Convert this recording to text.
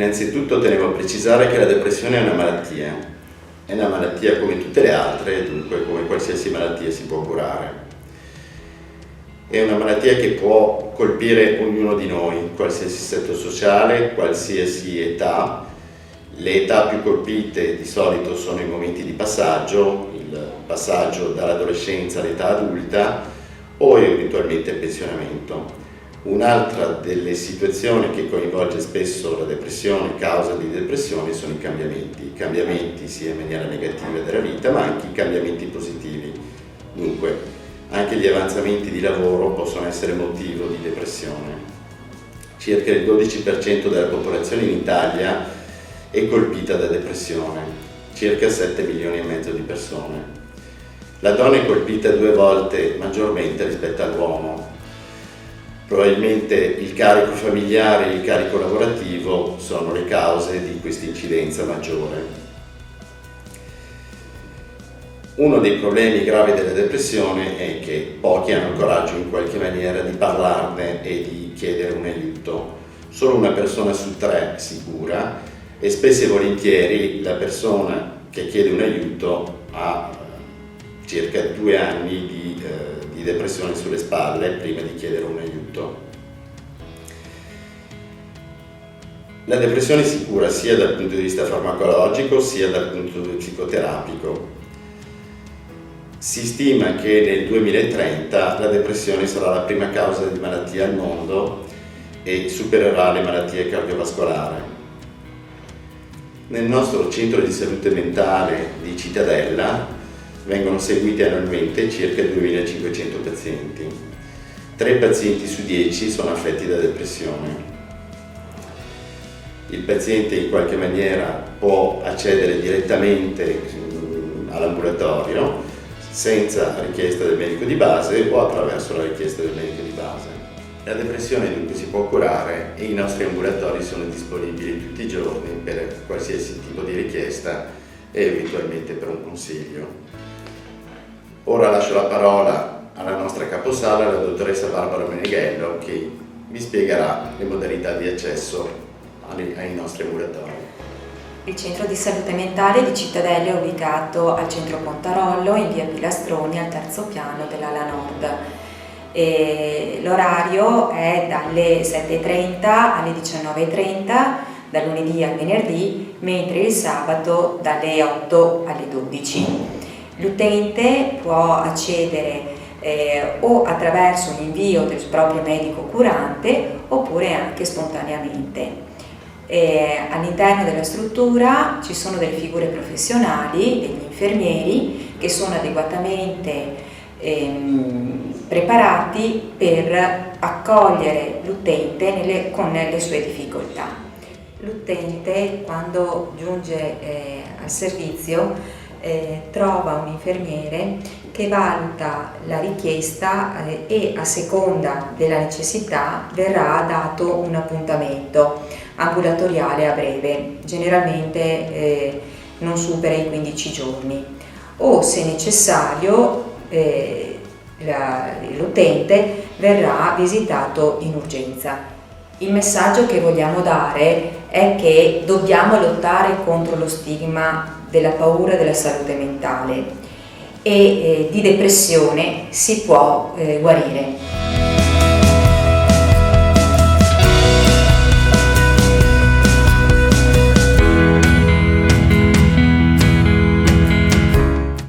Innanzitutto tenevo a precisare che la depressione è una malattia come tutte le altre e dunque come qualsiasi malattia si può curare. È una malattia che può colpire ognuno di noi, qualsiasi sesso sociale, qualsiasi età. Le età più colpite di solito sono i momenti di passaggio, il passaggio dall'adolescenza all'età adulta o eventualmente il pensionamento. Un'altra delle situazioni che coinvolge spesso la depressione, causa di depressione, sono i cambiamenti sia in maniera negativa della vita ma anche i cambiamenti positivi. Dunque, anche gli avanzamenti di lavoro possono essere motivo di depressione. Circa il 12% della popolazione in Italia è colpita da depressione, circa 7 milioni e mezzo di persone. La donna è colpita 2 volte maggiormente rispetto all'uomo. Probabilmente il carico familiare e il carico lavorativo sono le cause di questa incidenza maggiore. Uno dei problemi gravi della depressione è che pochi hanno il coraggio in qualche maniera di parlarne e di chiedere un aiuto. Solo una persona su 3 si cura e spesso e volentieri la persona che chiede un aiuto ha circa 2 anni di depressione sulle spalle prima di chiedere un aiuto. La depressione si cura sia dal punto di vista farmacologico sia dal punto di vista psicoterapico. Si stima che nel 2030 la depressione sarà la prima causa di malattia al mondo e supererà le malattie cardiovascolari. Nel nostro centro di salute mentale di Cittadella vengono seguiti annualmente circa 2500 pazienti. 3 pazienti su 10 sono affetti da depressione. Il paziente in qualche maniera può accedere direttamente all'ambulatorio senza richiesta del medico di base o attraverso la richiesta del medico di base. La depressione dunque si può curare e i nostri ambulatori sono disponibili tutti i giorni per qualsiasi tipo di richiesta e eventualmente per un consiglio. Ora lascio la parola alla nostra caposala, la dottoressa Barbara Meneghello, che vi spiegherà le modalità di accesso ai nostri ambulatori. Il centro di salute mentale di Cittadella è ubicato al centro Pontarollo, in via Pilastroni, al 3° piano dell'ala nord. L'orario è dalle 7:30 alle 19:30, da lunedì al venerdì, mentre il sabato dalle 8 alle 12. L'utente può accedere o attraverso un invio del proprio medico curante oppure anche spontaneamente. All'interno della struttura ci sono delle figure professionali, degli infermieri che sono adeguatamente preparati per accogliere l'utente con le sue difficoltà. L'utente, quando giunge al servizio, trova un infermiere che valuta la richiesta e a seconda della necessità verrà dato un appuntamento ambulatoriale a breve, generalmente non supera i 15 giorni, o se necessario l'utente verrà visitato in urgenza. Il messaggio che vogliamo dare è che dobbiamo lottare contro lo stigma della paura della salute mentale e di depressione si può guarire.